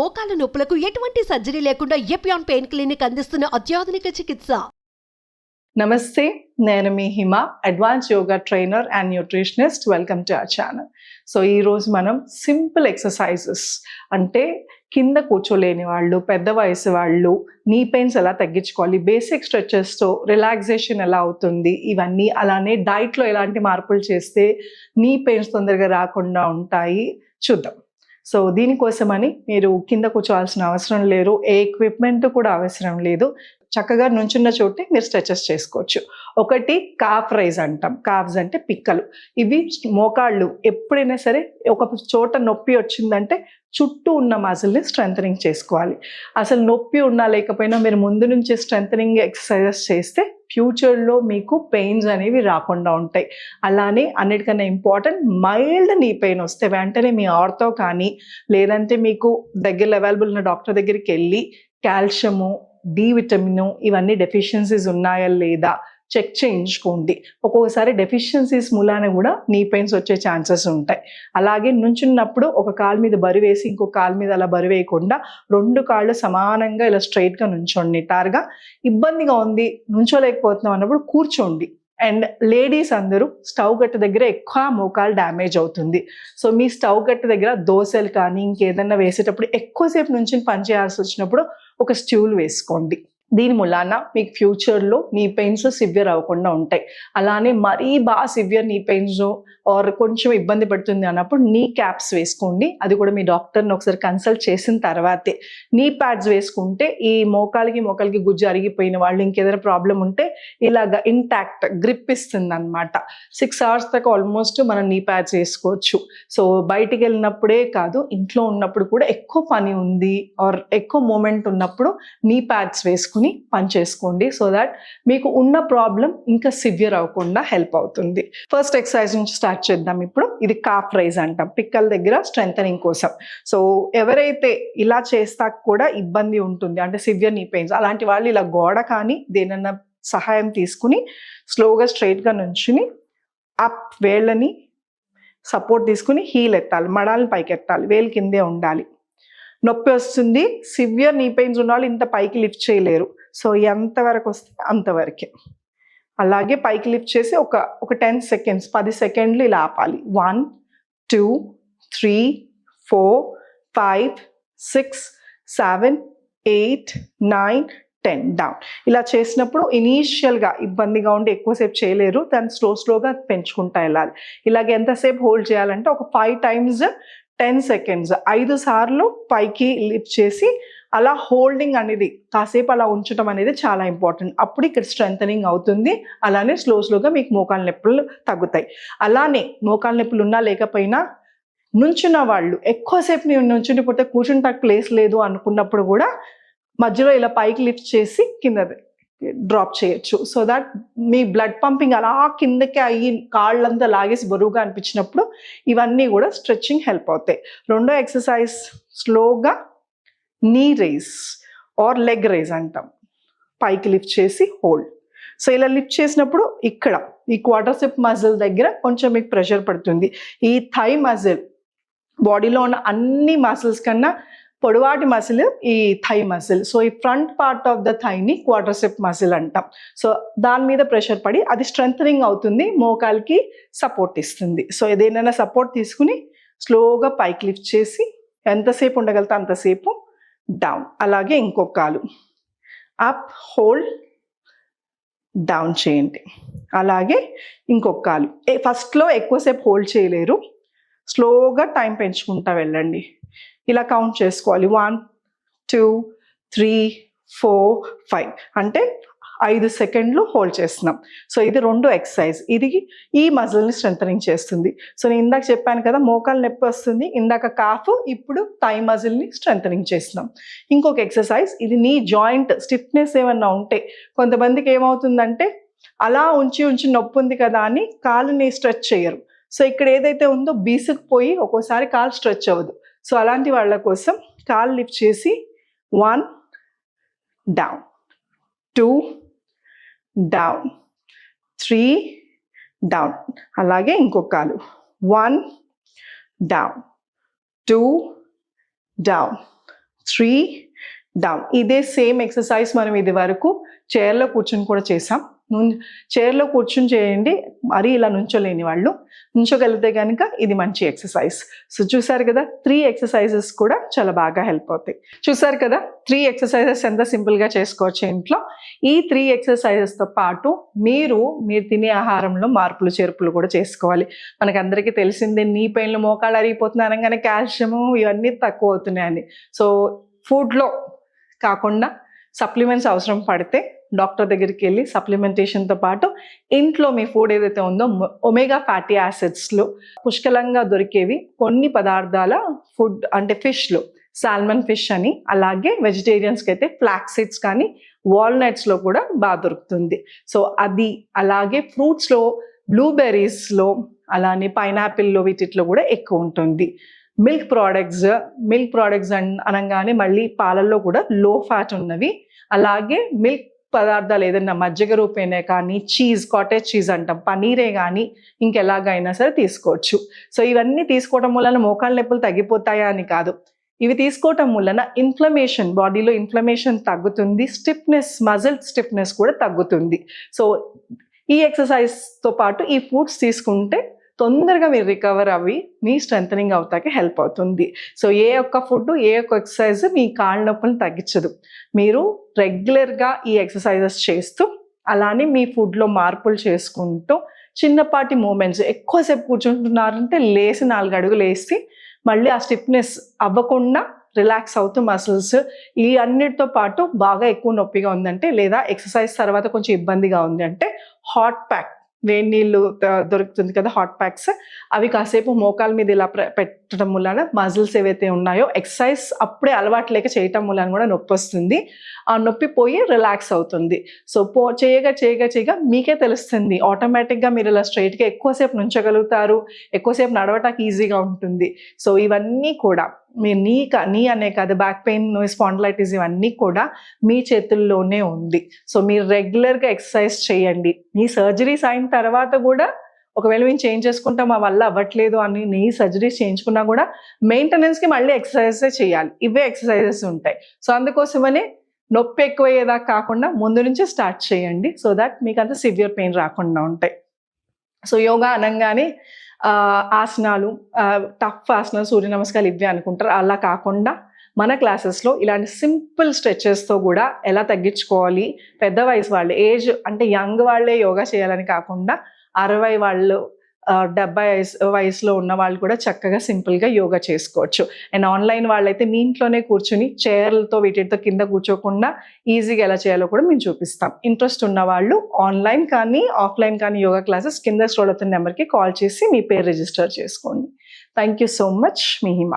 మోకాల నొప్పులకు ఎటువంటి సర్జరీ లేకుండా ఎపియాన్ పెయిన్ క్లినిక్ అందిస్తున్న అత్యాధునిక చికిత్స. నమస్తే, నేను మీ Hima, advance yoga trainer and nutritionist. Welcome to our channel. So ఈరోజు మనం సింపుల్ ఎక్సర్సైజెస్ అంటే కింద కూర్చోలేని వాళ్ళు, పెద్ద వయసు వాళ్ళు నీ పెయిన్స్ ఎలా తగ్గించుకోవాలి, బేసిక్ స్ట్రెచెస్తో రిలాక్సేషన్ ఎలా అవుతుంది, ఇవన్నీ అలానే డైట్లో ఎలాంటి మార్పులు చేస్తే నీ పెయిన్స్ తొందరగా రాకుండా ఉంటాయి చూద్దాం. సో దీనికోసమని మీరు కింద కూర్చోవాల్సిన అవసరం లేదు, ఏ ఎక్విప్మెంట్ కూడా అవసరం లేదు. చక్కగా నుంచున్న చోటే మీరు స్ట్రెచెస్ చేసుకోవచ్చు. ఒకటి కాఫ్ రైజ్ అంటాం. కాఫ్స్ అంటే పిక్కలు. ఇవి మోకాళ్ళు ఎప్పుడైనా సరే ఒక చోట నొప్పి వచ్చిందంటే చుట్టూ ఉన్న మజిల్ని స్ట్రెంథనింగ్ చేసుకోవాలి. అసలు నొప్పి ఉన్నా లేకపోయినా మీరు ముందు నుంచి స్ట్రెంథనింగ్ ఎక్సర్సైజెస్ చేస్తే ఫ్యూచర్లో మీకు పెయిన్స్ అనేవి రాకుండా ఉంటాయి. అలానే అన్నిటికన్నా ఇంపార్టెంట్, మైల్డ్ నీ పెయిన్ వస్తే వెంటనే మీ ఆర్థో కానీ లేదంటే మీకు దగ్గరలో అవైలబుల్ ఉన్న డాక్టర్ దగ్గరికి వెళ్ళి కాల్షియము, డి విటమిన్ ఇవన్నీ డెఫిషియన్సీస్ ఉన్నాయా లేదా చెక్ చేయించుకోండి. ఒక్కొక్కసారి డెఫిషియన్సీస్ మూలాన కూడా నీ పెయిన్స్ వచ్చే ఛాన్సెస్ ఉంటాయి. అలాగే నుంచున్నప్పుడు ఒక కాలు మీద బరువు వేసి ఇంకో కాలు మీద అలా బరువు వేయకుండా 2 కాళ్ళు సమానంగా ఇలా స్ట్రైట్గా నుంచోండి. నిటారుగా. ఇబ్బందిగా ఉంది, నుంచోలేకపోతున్నాం అన్నప్పుడు కూర్చోండి. అండ్ లేడీస్ అందరూ స్టవ్ గట్టు దగ్గర ఎక్కువ మోకాలు డ్యామేజ్ అవుతుంది. సో మీ స్టవ్ గట్టు దగ్గర దోశలు కానీ ఇంకేదన్నా వేసేటప్పుడు ఎక్కువసేపు నుంచి పని చేయాల్సి వచ్చినప్పుడు ఒక స్టూల్ వేసుకోండి. దీని మూలాన మీకు ఫ్యూచర్లో నీ పెయిన్స్ సివియర్ అవ్వకుండా ఉంటాయి. అలానే మరీ బాగా సివియర్ నీ పెయిన్స్ ఆర్ కొంచెం ఇబ్బంది పడుతుంది అన్నప్పుడు నీ క్యాప్స్ వేసుకోండి. అది కూడా మీ డాక్టర్ని ఒకసారి కన్సల్ట్ చేసిన తర్వాతే. నీ ప్యాడ్స్ వేసుకుంటే ఈ మోకాలికి గుజ్జు అరిగిపోయిన వాళ్ళు, ఇంకేదైనా ప్రాబ్లం ఉంటే ఇలాగ ఇంటాక్ట్ గ్రిప్ ఇస్తుంది అనమాట. 6 hours దాకా ఆల్మోస్ట్ మనం నీ ప్యాడ్స్ వేసుకోవచ్చు. సో బయటికి వెళ్ళినప్పుడే కాదు, ఇంట్లో ఉన్నప్పుడు కూడా ఎక్కువ పని ఉంది ఆర్ ఎక్కువ మూమెంట్ ఉన్నప్పుడు నీ ప్యాడ్స్ వేసుకుని పని చేసుకోండి. సో దాట్ మీకు ఉన్న ప్రాబ్లం ఇంకా సివియర్ అవ్వకుండా హెల్ప్ అవుతుంది. ఫస్ట్ ఎక్సర్సైజ్ నుంచి స్టార్ట్ చేద్దాం. ఇప్పుడు ఇది కాఫ్ రైజ్ అంటాం, పిక్కల దగ్గర స్ట్రెంథనింగ్ కోసం. సో ఎవరైతే ఇలా చేస్తా కూడా ఇబ్బంది ఉంటుంది అంటే సివియర్ నీ పెయిన్స్, అలాంటి వాళ్ళు ఇలా గోడ కానీ దేనన్నా సహాయం తీసుకుని స్లోగా స్ట్రైట్గా నుంచుని అప్ వేళ్ళని సపోర్ట్ తీసుకుని హీల్ ఎత్తాలి, మడాలని పైకి ఎత్తాలి, వేలు కిందే ఉండాలి. నొప్పి వస్తుంది, సివియర్ నీ పెయిన్స్ ఉన్న వాళ్ళు ఇంత పైకి లిఫ్ట్ చేయలేరు. సో ఎంతవరకు వస్తే అంతవరకే. అలాగే పైకి లిఫ్ట్ చేసి ఒక 10 seconds 10 సెకండ్లు ఇలా ఆపాలి. 1 2 3 4 5 6 7 8 9 10 డౌన్. ఇలా చేసినప్పుడు ఇనీషియల్గా ఇబ్బందిగా ఉండి ఎక్కువసేపు చేయలేరు, దాన్ని స్లోగా పెంచుకుంటా వెళ్ళాలి. ఇలాగ ఎంతసేపు హోల్డ్ చేయాలంటే ఒక 5 times 10 seconds 5 సార్లు పైకి లిఫ్ట్ చేసి అలా హోల్డింగ్ అనేది కాసేపు అలా ఉంచడం అనేది చాలా ఇంపార్టెంట్. అప్పుడు ఇక్కడ స్ట్రెంథనింగ్ అవుతుంది. అలానే స్లోగా మీకు మోకాళ్ళ నొప్పులు తగ్గుతాయి. అలానే మోకాళ్ళ నొప్పులు ఉన్నా లేకపోయినా నుంచున్న వాళ్ళు ఎక్కువసేపు నేను నుంచుండిపోతే కూర్చుంటా ప్లేస్ లేదు అనుకున్నప్పుడు కూడా మధ్యలో ఇలా పైకి లిఫ్ట్ చేసి కింద డ్రాప్ చేయొచ్చు. So that me blood pumping అలా కిందకి అయ్యి కాళ్ళంతా లాగేసి బరువుగా అనిపించినప్పుడు ఇవన్నీ కూడా స్ట్రెచ్చింగ్ హెల్ప్ అవుతాయి. రెండో ఎక్సర్సైజ్ స్లోగా నీ రైజ్ ఆర్ లెగ్ రైజ్ అంటాం. పైకి లిఫ్ట్ చేసి హోల్డ్. సో ఇలా లిఫ్ట్ చేసినప్పుడు ఇక్కడ ఈ క్వాడ్రిసెప్ మజిల్ దగ్గర కొంచెం మీకు ప్రెషర్ పడుతుంది. ఈ థై మజిల్ బాడీలో ఉన్న అన్ని మజిల్స్ కన్నా పొడవాటి మజిల్ ఈ థై మజిల్. సో ఈ ఫ్రంట్ పార్ట్ ఆఫ్ ద థైని క్వాడ్రిసెప్ మజిల్ అంటాం. సో దాని మీద ప్రెషర్ పడి అది స్ట్రెంథనింగ్ అవుతుంది, మోకాలికి సపోర్ట్ ఇస్తుంది. సో ఏదైనా సపోర్ట్ తీసుకుని స్లోగా పైకి లిఫ్ట్ చేసి ఎంతసేపు ఉండగలితే అంతసేపు డౌన్. అలాగే ఇంకొక కాలు అప్ హోల్డ్ డౌన్ చేయండి. అలాగే ఇంకొక కాలు. ఫస్ట్లో ఎక్కువసేపు హోల్డ్ చేయలేరు, స్లోగా టైం పెంచుకుంటా వెళ్ళండి. ఇలా కౌంట్ చేసుకోవాలి. 1 2 3 4 5 అంటే 5 సెకండ్లు హోల్డ్ చేస్తున్నాం. సో ఇది రెండో ఎక్సర్సైజ్. ఇది ఈ మజిల్ని స్ట్రెంథనింగ్ చేస్తుంది. సో నేను ఇందాక చెప్పాను కదా మోకాలు నొప్పి వస్తుంది, ఇందాక కాఫ్, ఇప్పుడు థై మజిల్ని స్ట్రెంథనింగ్ చేస్తున్నాం. ఇంకొక ఎక్సర్సైజ్, ఇది నీ జాయింట్ స్టిఫ్నెస్ ఏమన్నా ఉంటే, కొంతమందికి ఏమవుతుందంటే అలా ఉంచి నొప్పి ఉంది కదా అని కాలుని స్ట్రెచ్ చేయరు. సో ఇక్కడ ఏదైతే ఉందో బీసుకుపోయి ఒక్కోసారి కాలు స్ట్రెచ్ అవ్వదు. సో అలాంటి వాళ్ళ కోసం కాలు లిఫ్ట్ చేసి 1 డౌన్, 2 డౌన్, 3 డౌన్. అలాగే ఇంకొక కాలు 1 డౌన్, 2 డౌన్, 3 డౌన్. ఇదే సేమ్ ఎక్సర్సైజ్ మనం ఇది వరకు చైర్లో కూర్చొని కూడా చేసాం. చైర్లో కూర్చొని చేయండి, మరీ ఇలా నుంచోలేని వాళ్ళు. నుంచోగలిగితే కనుక ఇది మంచి ఎక్సర్సైజ్. సో చూసారు కదా, 3 ఎక్సర్సైజెస్ కూడా చాలా బాగా హెల్ప్ అవుతాయి. చూసారు కదా 3 ఎక్సర్సైజెస్ ఎంత సింపుల్గా చేసుకోవచ్చు ఇంట్లో. ఈ 3 ఎక్సర్సైజెస్తో పాటు మీరు తినే ఆహారంలో మార్పులు చేర్పులు కూడా చేసుకోవాలి. మనకందరికీ తెలిసిందే, నీ పెయిన్లు, మోకాళ్ళు అరిగిపోతున్నాయి అనగానే కాల్షియము ఇవన్నీ తక్కువ అవుతున్నాయని. సో ఫుడ్లో కాకుండా సప్లిమెంట్స్ అవసరం పడితే డాక్టర్ దగ్గరికి వెళ్ళి సప్లిమెంటేషన్తో పాటు ఇంట్లో మీ ఫుడ్ ఏదైతే ఉందో ఒమేగా ఫ్యాటీ యాసిడ్స్లో పుష్కలంగా దొరికేవి కొన్ని పదార్థాల ఫుడ్ అంటే ఫిష్లు, సాల్మన్ ఫిష్ అని, అలాగే వెజిటేరియన్స్కి అయితే ఫ్లాక్స్ సీడ్స్ కానీ వాల్నట్స్లో కూడా బాగా దొరుకుతుంది. సో అది, అలాగే ఫ్రూట్స్లో బ్లూబెర్రీస్లో, అలానే పైనాపిల్లో వీటిలో కూడా ఎక్కువ ఉంటుంది. మిల్క్ ప్రోడక్ట్స్ అనగానే మళ్ళీ పాలల్లో కూడా లో ఫ్యాట్ ఉన్నవి, అలాగే మిల్క్ పదార్థాలు ఏదైనా మజ్జిగ రూపేనే కానీ, చీజ్, కాటేజ్ చీజ్ అంటాం, పనీరే కానీ ఇంకెలాగైనా సరే తీసుకోవచ్చు. సో ఇవన్నీ తీసుకోవడం వలన మోకాళ్ళ నొప్పులు తగ్గిపోతాయా అని కాదు, ఇవి తీసుకోవటం వలన ఇన్ఫ్లమేషన్, బాడీలో ఇన్ఫ్లమేషన్ తగ్గుతుంది, మజిల్ స్టిఫ్నెస్ కూడా తగ్గుతుంది. సో ఈ ఎక్సర్సైజ్తో పాటు ఈ ఫుడ్స్ తీసుకుంటే తొందరగా మీరు రికవర్ అవ్వి మీ స్ట్రెంథనింగ్ అవుతాకి హెల్ప్ అవుతుంది. సో ఏ ఒక్క ఫుడ్, ఏ ఒక్క ఎక్సర్సైజ్ మీ కాళ్ళ నొప్పులను తగ్గించదు. మీరు రెగ్యులర్గా ఈ ఎక్సర్సైజెస్ చేస్తూ, అలానే మీ ఫుడ్లో మార్పులు చేసుకుంటూ, చిన్నపాటి మూమెంట్స్, ఎక్కువసేపు కూర్చుంటున్నారంటే లేసి 4 అడుగులు వేసి మళ్ళీ ఆ స్టిఫ్నెస్ అవ్వకుండా రిలాక్స్ అవుతూ మసిల్స్, ఈ అన్నిటితో పాటు బాగా ఎక్కువ నొప్పిగా ఉందంటే, లేదా ఎక్సర్సైజ్ తర్వాత కొంచెం ఇబ్బందిగా ఉంది అంటే హాట్ ప్యాక్, వేడి నీళ్ళు దొరుకుతుంది కదా హాట్ ప్యాక్స్, అవి కాసేపు మోకాల మీద ఇలా పెట్టడం వలన మజిల్స్ ఏవైతే ఉన్నాయో ఎక్సర్సైజ్ అప్పుడే అలవాటు లేక చేయటం వలన కూడా నొప్పి వస్తుంది, ఆ నొప్పి పోయి రిలాక్స్ అవుతుంది. సో చేయగా మీకే తెలుస్తుంది, ఆటోమేటిక్గా మీరు ఇలా స్ట్రైట్గా ఎక్కువసేపు నుంచగలుగుతారు, ఎక్కువసేపు నడవటానికి ఈజీగా ఉంటుంది. సో ఇవన్నీ కూడా మీరు నీ అనే కాదు, బ్యాక్ పెయిన్, స్పాండిలైటిస్ ఇవన్నీ కూడా మీ చేతుల్లోనే ఉంది. సో మీరు రెగ్యులర్గా ఎక్సర్సైజ్ చేయండి. నీ సర్జరీస్ అయిన తర్వాత కూడా ఒకవేళ మేము చేంజ్ చేసుకుంటాం, మా వల్ల అవ్వట్లేదు అని నీ సర్జరీస్ చేయించుకున్నా కూడా మెయింటెనెన్స్కి మళ్ళీ ఎక్సర్సైజెస్ చేయాలి. ఇవే ఎక్సర్సైజెస్ ఉంటాయి. సో అందుకోసమనే నొప్పి ఎక్కువయ్యేదాకా కాకుండా ముందు నుంచే స్టార్ట్ చేయండి, సో దట్ మీకు అంత సివియర్ పెయిన్ రాకుండా ఉంటాయి. సో యోగా అనగానే ఆసనాలు, టఫ్ ఆసనాలు, సూర్య నమస్కారాలు ఇవే అనుకుంటారు. అలా కాకుండా మన క్లాసెస్లో ఇలాంటి సింపుల్ స్ట్రెచెస్తో కూడా ఎలా తగ్గించుకోవాలి, పెద్ద వయసు వాళ్ళు, ఏజ్ అంటే యంగ్ వాళ్ళే యోగా చేయాలని కాకుండా 60 వాళ్ళు, 70 వయసులో ఉన్న వాళ్ళు కూడా చక్కగా సింపుల్గా యోగా చేసుకోవచ్చు. అండ్ ఆన్లైన్ వాళ్ళైతే మీ ఇంట్లోనే కూర్చుని చైర్లతో వీటితో కింద కూర్చోకుండా ఈజీగా ఎలా చేయాలో కూడా మేము చూపిస్తాం. ఇంట్రెస్ట్ ఉన్న వాళ్ళు ఆన్లైన్ కానీ ఆఫ్లైన్ కానీ యోగా క్లాసెస్ కింద స్క్రోల్ అవుతున్న నెంబర్కి కాల్ చేసి మీ పేరు రిజిస్టర్ చేసుకోండి. Thank you so much. Me Hima.